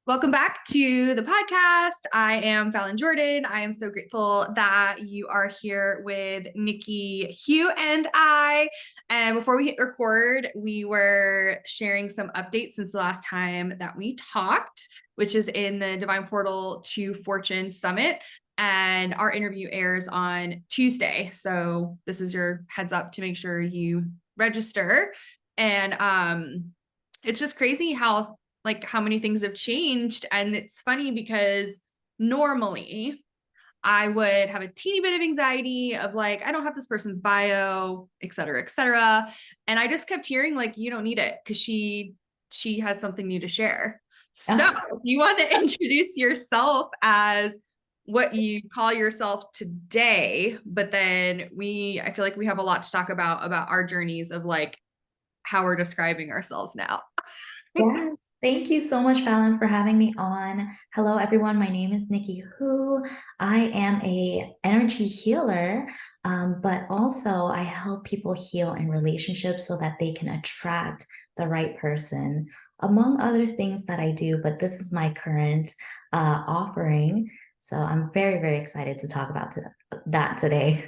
Welcome back to the podcast. I am Fallon Jordan. I am so grateful that you are here with Nicki Hu and I. And before we hit record, we were sharing some updates since the last time that we talked, which is in the Divine Portal to Fortune Summit. And our interview airs on Tuesday. So this is your heads up to make sure you register. And it's just crazy how many things have changed. And it's funny because normally I would have a teeny bit of anxiety of like, I don't have this person's bio, et cetera, et cetera. And I just kept hearing like, you don't need it because she has something new to share. So you want to introduce yourself as what you call yourself today, but then I feel like we have a lot to talk about our journeys of like how we're describing ourselves now. Yes, thank you so much, Fallon, for having me on. Hello, everyone. My name is Nicki Hu. I am a energy healer, but also I help people heal in relationships so that they can attract the right person, among other things that I do. But this is my current offering. So I'm very, very excited to talk about that today.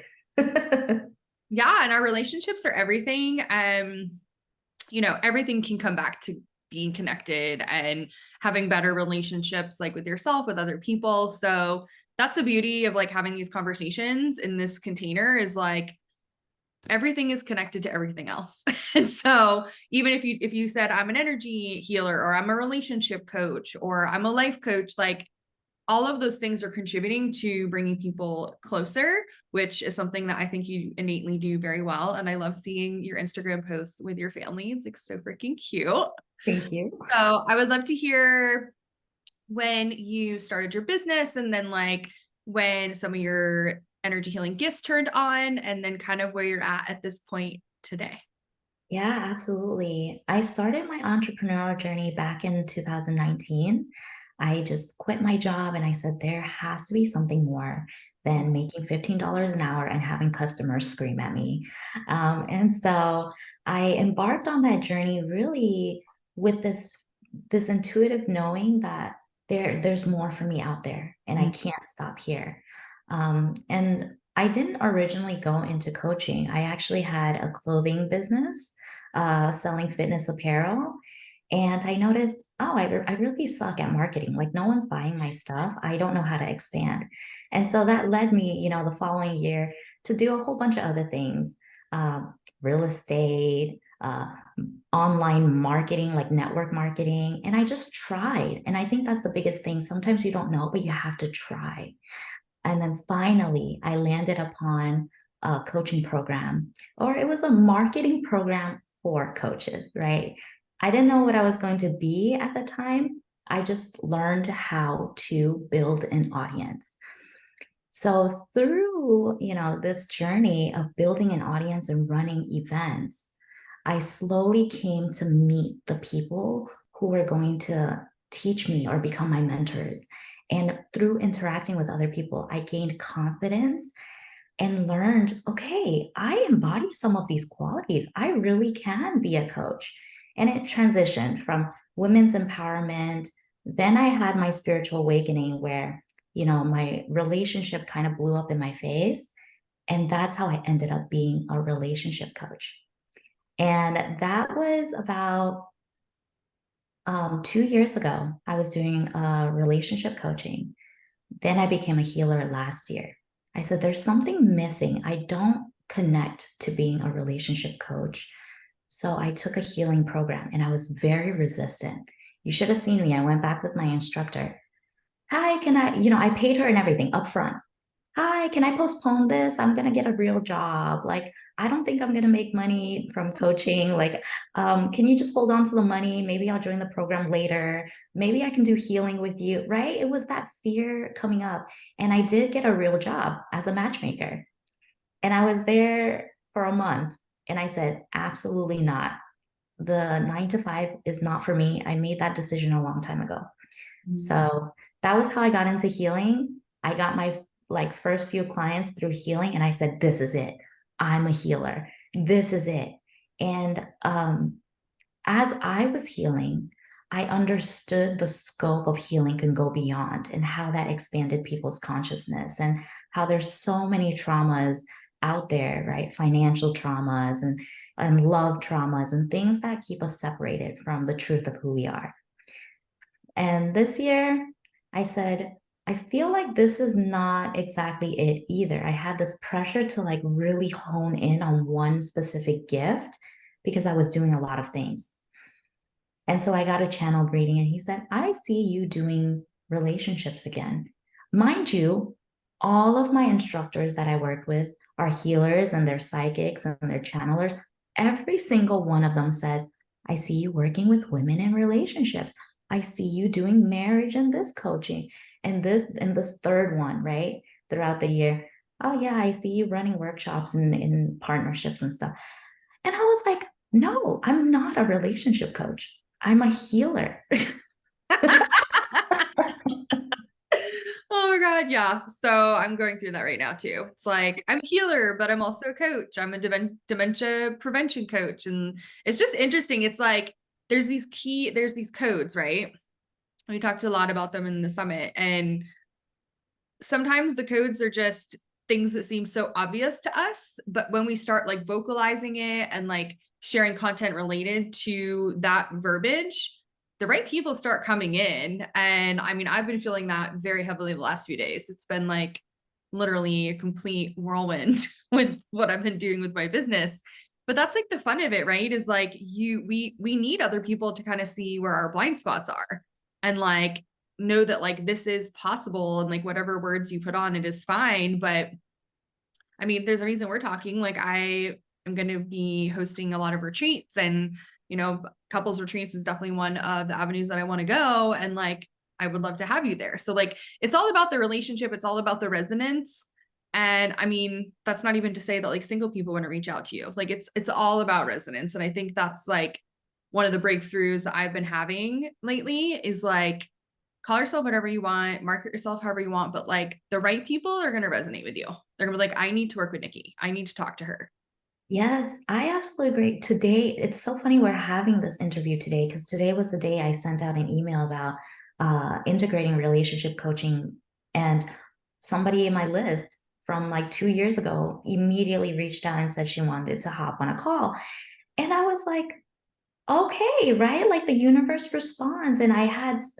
Yeah, and our relationships are everything. Everything can come back to being connected and having better relationships like with yourself, with other people. So that's the beauty of like having these conversations in this container is like everything is connected to everything else. And so even if you said I'm an energy healer or I'm a relationship coach or I'm a life coach, like all of those things are contributing to bringing people closer, which is something that I think you innately do very well. And I love seeing your Instagram posts with your family. It's like so freaking cute. Thank you. So I would love to hear when you started your business and then like when some of your energy healing gifts turned on and then kind of where you're at this point today. Yeah, absolutely. I started my entrepreneurial journey back in 2019. I just quit my job and I said, there has to be something more than making $15 an hour and having customers scream at me. And so I embarked on that journey really with this intuitive knowing that there's more for me out there and I can't stop here. And I didn't originally go into coaching. I actually had a clothing business selling fitness apparel. And I noticed, I really suck at marketing. Like, no one's buying my stuff. I don't know how to expand. And so that led me, the following year to do a whole bunch of other things, real estate, online marketing, like network marketing. And I just tried. And I think that's the biggest thing. Sometimes you don't know, but you have to try. And then finally, I landed upon a coaching program, or it was a marketing program for coaches, right? I didn't know what I was going to be at the time. I just learned how to build an audience. So through, this journey of building an audience and running events, I slowly came to meet the people who were going to teach me or become my mentors. And through interacting with other people, I gained confidence and learned, okay, I embody some of these qualities. I really can be a coach. And it transitioned from women's empowerment. Then I had my spiritual awakening where, my relationship kind of blew up in my face. And that's how I ended up being a relationship coach. And that was about 2 years ago. I was doing relationship coaching. Then I became a healer last year. I said, there's something missing. I don't connect to being a relationship coach. So I took a healing program and I was very resistant. You should have seen me. I went back with my instructor. Hi, can I, I paid her and everything up front. Hi, can I postpone this? I'm gonna get a real job. Like, I don't think I'm gonna make money from coaching. Like, can you just hold on to the money? Maybe I'll join the program later. Maybe I can do healing with you, right? It was that fear coming up. And I did get a real job as a matchmaker. And I was there for a month. And I said, absolutely not. The 9 to 5 is not for me. I made that decision a long time ago. So that was how I got into healing. I got my first few clients through healing and I said, this is it. I'm a healer. This is it. And as I was healing, I understood the scope of healing can go beyond and how that expanded people's consciousness and how there's so many traumas out there, right? Financial traumas and love traumas and things that keep us separated from the truth of who we are. And this year, I said, I feel like this is not exactly it either. I had this pressure to like really hone in on one specific gift because I was doing a lot of things. And so I got a channeled reading, and he said, I see you doing relationships again. Mind you, all of my instructors that I worked with are healers and they're psychics and they're channelers. Every single one of them says, I see you working with women in relationships. I see you doing marriage and this coaching and this third one, right? Throughout the year. Oh yeah, I see you running workshops in partnerships and stuff. And I was like, no, I'm not a relationship coach. I'm a healer. Oh my God. Yeah. So I'm going through that right now too. It's like I'm a healer, but I'm also a coach. I'm a dementia prevention coach. And it's just interesting. It's like there's these codes, right? We talked a lot about them in the summit. And sometimes the codes are just things that seem so obvious to us. But when we start like vocalizing it and like sharing content related to that verbiage, the right people start coming in. And I mean, I've been feeling that very heavily the last few days. It's been like literally a complete whirlwind with what I've been doing with my business. But that's like the fun of it, right? Is like we need other people to kind of see where our blind spots are and like know that like this is possible and like whatever words you put on it is fine. But I mean, there's a reason we're talking. Like I am going to be hosting a lot of retreats and, couples retreats is definitely one of the avenues that I want to go. And like, I would love to have you there. So like, it's all about the relationship. It's all about the resonance. And I mean, that's not even to say that like single people want to reach out to you. Like it's all about resonance. And I think that's like one of the breakthroughs that I've been having lately is like, call yourself whatever you want, market yourself however you want, but like the right people are going to resonate with you. They're gonna be like, I need to work with Nicki. I need to talk to her. Yes, I absolutely agree. Today, it's so funny we're having this interview today because today was the day I sent out an email about integrating relationship coaching. And somebody in my list from like 2 years ago immediately reached out and said she wanted to hop on a call. And I was like, okay, right? Like the universe responds. And in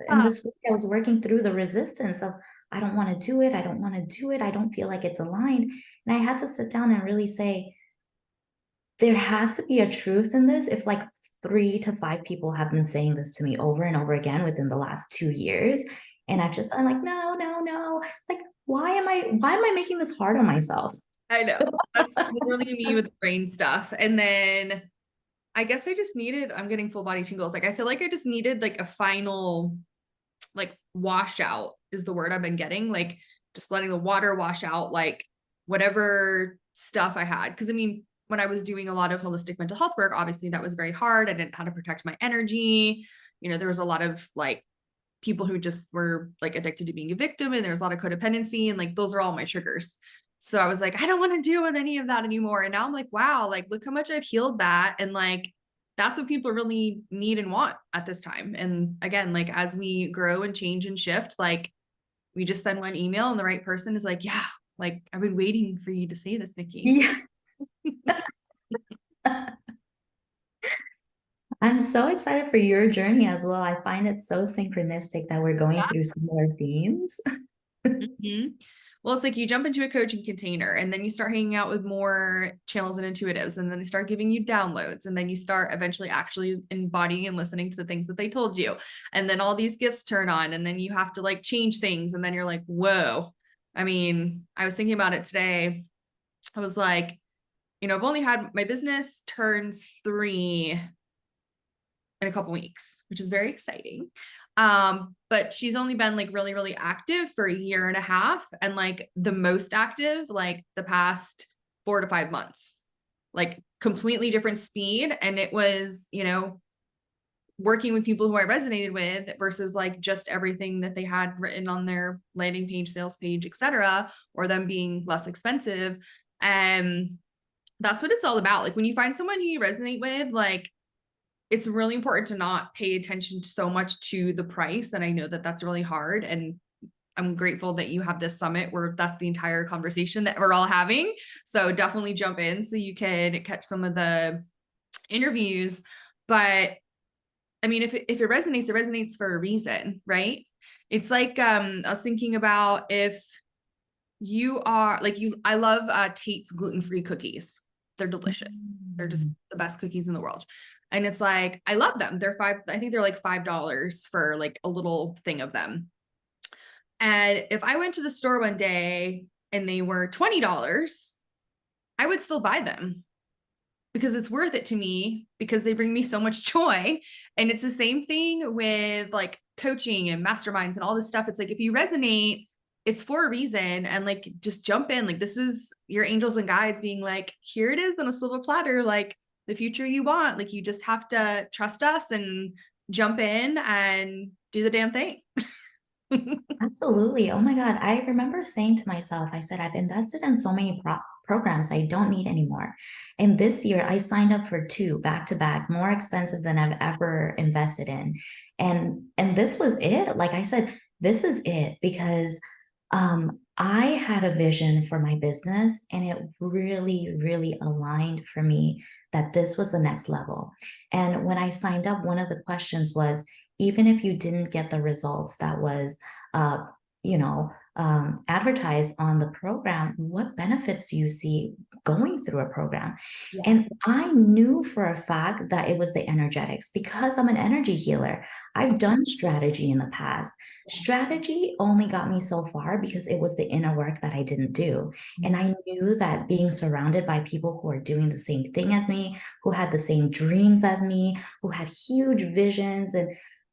Ah, this week, I was working through the resistance of, I don't want to do it. I don't want to do it. I don't feel like it's aligned. And I had to sit down and really say, there has to be a truth in this. If like 3 to 5 people have been saying this to me over and over again within the last 2 years, and I've just been like, no, no, no. Like, why am I making this hard on myself? I know. That's literally me with the brain stuff. And then I guess I'm getting full body tingles. Like I feel like I just needed like a final like washout is the word I've been getting. Like just letting the water wash out like whatever stuff I had. Cause I mean, when I was doing a lot of holistic mental health work, obviously that was very hard. I didn't know how to protect my energy. There was a lot of like people who just were like addicted to being a victim and there's a lot of codependency and like those are all my triggers. So I was like, I don't want to deal with any of that anymore. And now I'm like, wow, like look how much I've healed that. And like that's what people really need and want at this time. And again, like as we grow and change and shift, like we just send one email and the right person is like, yeah, like I've been waiting for you to say this, Nicki. Yeah. I'm so excited for your journey as well. I find it so synchronistic that we're going through similar themes. Mm-hmm. Well, it's like you jump into a coaching container and then you start hanging out with more channels and intuitives, and then they start giving you downloads, and then you start eventually actually embodying and listening to the things that they told you. And then all these gifts turn on, and then you have to like change things. And then you're like, whoa. I mean, I was thinking about it today. I was like, I've only had my business turns 3 in a couple weeks, which is very exciting. But she's only been like really, really active for a year and a half, and like the most active, like the past 4 to 5 months, like completely different speed. And it was, working with people who I resonated with versus like just everything that they had written on their landing page, sales page, etc., or them being less expensive. And that's what it's all about. Like when you find someone who you resonate with, like it's really important to not pay attention so much to the price. And I know that that's really hard. And I'm grateful that you have this summit where that's the entire conversation that we're all having. So definitely jump in so you can catch some of the interviews. But I mean, if it resonates, it resonates for a reason, right? It's like I was thinking about if you are like I love Tate's gluten-free cookies. They're delicious. They're just the best cookies in the world. And it's like, I love them. I think they're like $5 for like a little thing of them. And if I went to the store one day and they were $20, I would still buy them because it's worth it to me because they bring me so much joy. And it's the same thing with like coaching and masterminds and all this stuff. It's like, if you resonate, it's for a reason, and like, just jump in. Like, this is your angels and guides being like, here it is on a silver platter, like the future you want. Like, you just have to trust us and jump in and do the damn thing. Absolutely. Oh my God. I remember saying to myself, I said, I've invested in so many programs I don't need anymore. And this year I signed up for two back to back, more expensive than I've ever invested in. And this was it. Like I said, this is it because I had a vision for my business and it really, really aligned for me that this was the next level. And when I signed up, one of the questions was, even if you didn't get the results that was uh, advertised on the program, what benefits do you see going through a program? Yeah. And I knew for a fact that it was the energetics because I'm an energy healer. I've done strategy in the past. Strategy only got me so far because it was the inner work that I didn't do. And I knew that being surrounded by people who are doing the same thing as me, who had the same dreams as me, who had huge visions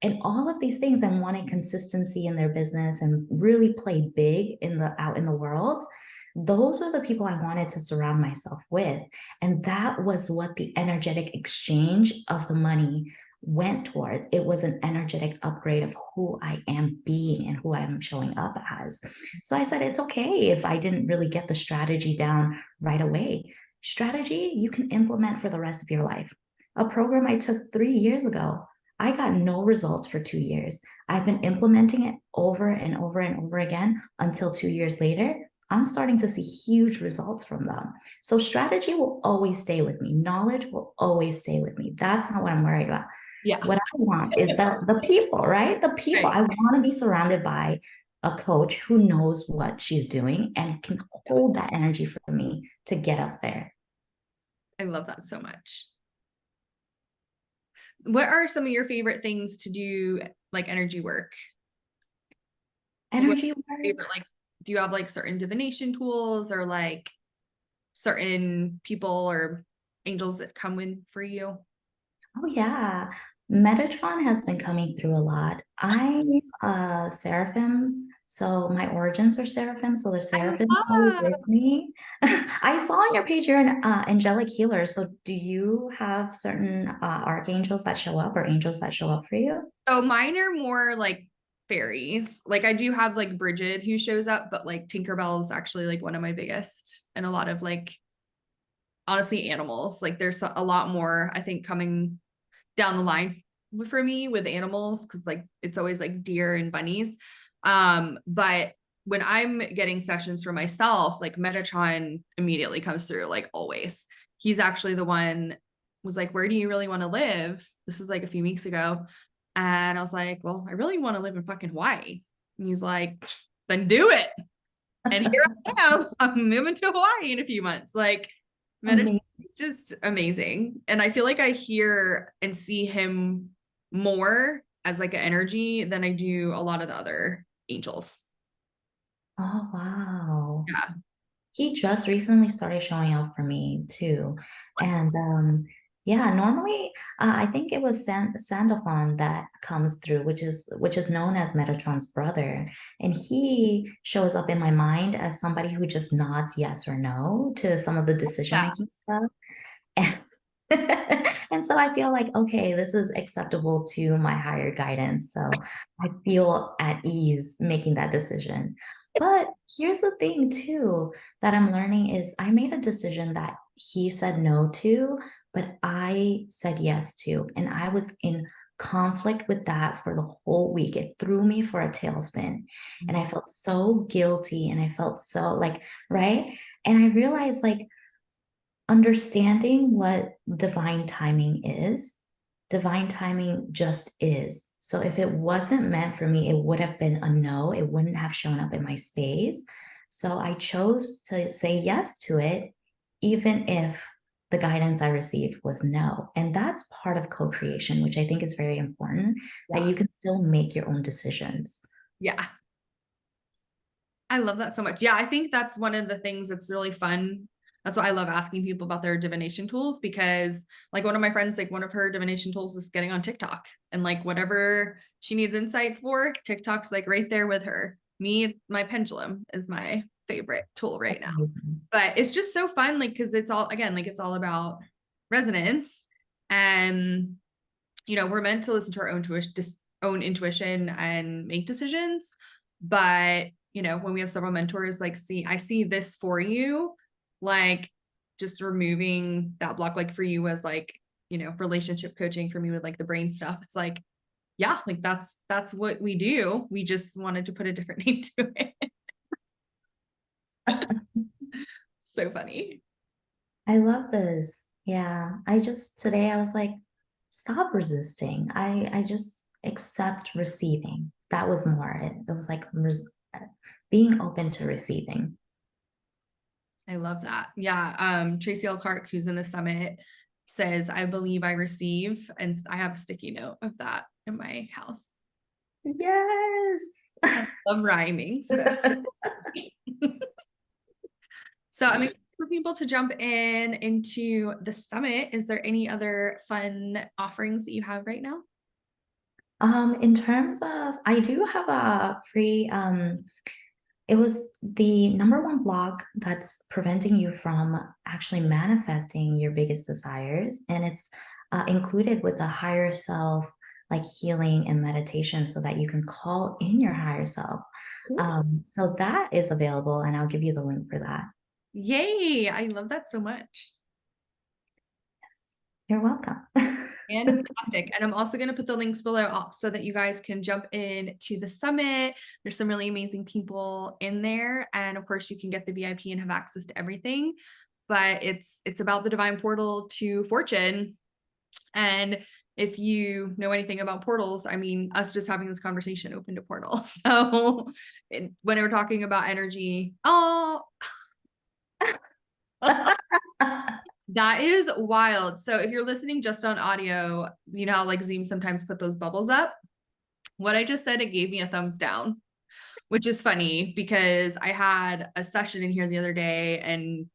and all of these things and wanted consistency in their business and really play big out in the world, those are the people I wanted to surround myself with. And that was what the energetic exchange of the money went towards. It was an energetic upgrade of who I am being and who I'm showing up as. So I said, it's okay if I didn't really get the strategy down right away. Strategy you can implement for the rest of your life. A program I took 3 years ago, I got no results for 2 years. I've been implementing it over and over and over again until 2 years later, I'm starting to see huge results from them. So strategy will always stay with me. Knowledge will always stay with me. That's not what I'm worried about. Yeah. What I want is the people, right? The people. Right. I want to be surrounded by a coach who knows what she's doing and can hold that energy for me to get up there. I love that so much. What are some of your favorite things to do, like energy work? Like, what Energy favorite, work. like, do you have like certain divination tools or like certain people or angels that come in for you? Oh yeah. Metatron has been coming through a lot. I'm a seraphim, so my origins are seraphim, so the I seraphim always love. with me. I saw on your page you're an angelic healer. So do you have certain archangels that show up or angels that show up for you? So mine are more like fairies. Like, I do have like Bridget who shows up, but like Tinkerbell is actually like one of my biggest, and a lot of like, honestly, animals. Like, there's a lot more, I think, coming down the line for me with animals, because like it's always like deer and bunnies. But when I'm getting sessions for myself, like Metatron immediately comes through, like always. He's actually the one was like, where do you really want to live? This is like a few weeks ago. And I was like, well, I really want to live in fucking Hawaii. And he's like, then do it. And here I am. I'm moving to Hawaii in a few months. Like, meditation Amazing. is just amazing. And I feel like I hear and see him more as like an energy than I do a lot of the other angels. Oh wow. Yeah. He just recently started showing up for me too. And yeah, normally I think it was Sandalphon that comes through, which is known as Metatron's brother. And he shows up in my mind as somebody who just nods yes or no to some of the decision Yeah. making stuff. And, and so I feel like, okay, this is acceptable to my higher guidance. So I feel at ease making that decision. But here's the thing too that I'm learning is I made a decision that he said no to, but I said yes to. And I was in conflict with that for the whole week. It threw me for a tailspin. And I felt so guilty and I felt so like, right. And I realized like understanding what divine timing just is. So if it wasn't meant for me, it would have been a no. It wouldn't have shown up in my space. So I chose to say yes to it, even if the guidance I received was no. And that's part of co creation, which I think is very important, that Yeah. you can still make your own decisions. Yeah. I love that so much. Yeah, I think that's one of the things that's really fun. That's why I love asking people about their divination tools, because like one of my friends, like one of her divination tools is getting on TikTok, and like whatever she needs insight for, TikTok's like right there with her. Me, my pendulum is my favorite tool right That's now. amazing. But it's just so fun, like, because it's all, again, like it's all about resonance. And we're meant to listen to our own intuition and make decisions. But when we have several mentors, like, I see this for you, like just removing that block, like for you as like, relationship coaching, for me with like the brain stuff. It's like, yeah, like that's what we do. We just wanted to put a different name to it. So funny. I love this. Yeah. Today I was like, stop resisting. I just accept receiving. That was more it was like being open to receiving. I love that. Yeah. Tracy L. Clark, who's in the summit, says, I believe I receive. And I have a sticky note of that in my house. Yes. I love rhyming. So, so I'm excited for people to jump into the summit. Is there any other fun offerings that you have right now? In terms of, I do have a free, it was the number one block that's preventing you from actually manifesting your biggest desires. And it's included with the higher self, like healing and meditation, so that you can call in your higher self. Cool. So that is available, and I'll give you the link for that. Yay. I love that so much. You're welcome. Fantastic. And I'm also going to put the links below so that you guys can jump in to the summit. There's some really amazing people in there. And of course, you can get the VIP and have access to everything. But it's about the divine portal to fortune. And if you know anything about portals, I mean, us just having this conversation opened a portal. So when we're talking about energy, oh, that is wild. So if you're listening just on audio, you know how like Zoom sometimes put those bubbles up? What I just said, it gave me a thumbs down, which is funny because I had a session in here the other day, and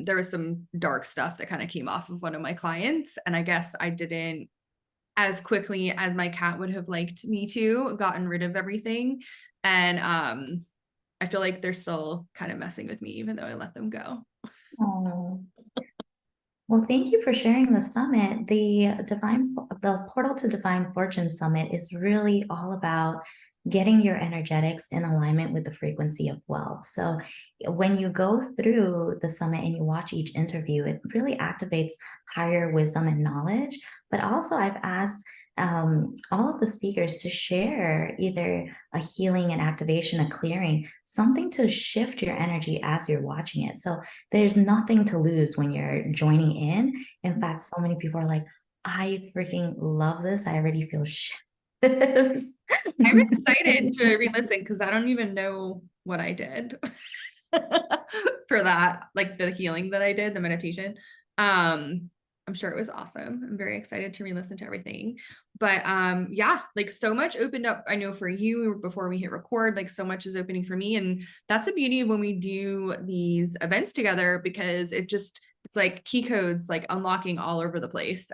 there was some dark stuff that kind of came off of one of my clients. And I guess I didn't, as quickly as my cat would have liked me to, gotten rid of everything. And I feel like they're still kind of messing with me, even though I let them go. Oh. Well, thank you for sharing the summit. The Portal to Divine Fortune Summit is really all about getting your energetics in alignment with the frequency of wealth. So when you go through the summit and you watch each interview, it really activates higher wisdom and knowledge. But also, I've asked all of the speakers to share either a healing and activation, a clearing, something to shift your energy as you're watching it. So there's nothing to lose when you're joining in. In fact, so many people are like, I freaking love this. I already feel shifts. I'm excited to re-listen because I don't even know what I did for that, like the healing that I did, the meditation. I'm sure it was awesome. I'm very excited to re-listen to everything. But yeah, like so much opened up. I know for you before we hit record, like so much is opening for me. And that's the beauty of when we do these events together, because it's like key codes, like unlocking all over the place.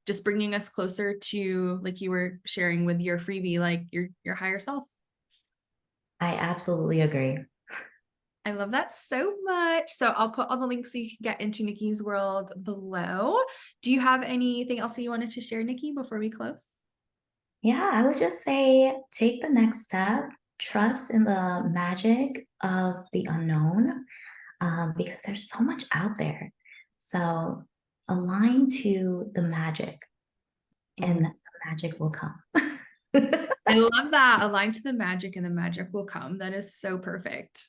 Just bringing us closer to, like you were sharing with your freebie, like your higher self. I absolutely agree. I love that so much. So I'll put all the links so you can get into Nicki's world below. Do you have anything else that you wanted to share, Nicki, before we close? Yeah, I would just say take the next step, trust in the magic of the unknown, because there's so much out there. So align to the magic, and the magic will come. I love that. Align to the magic and the magic will come. That is so perfect.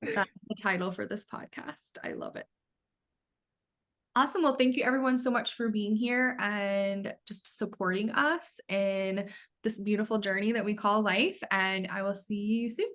That's the title for this podcast. I love it. Awesome. Well, thank you everyone so much for being here and just supporting us in this beautiful journey that we call life. And I will see you soon.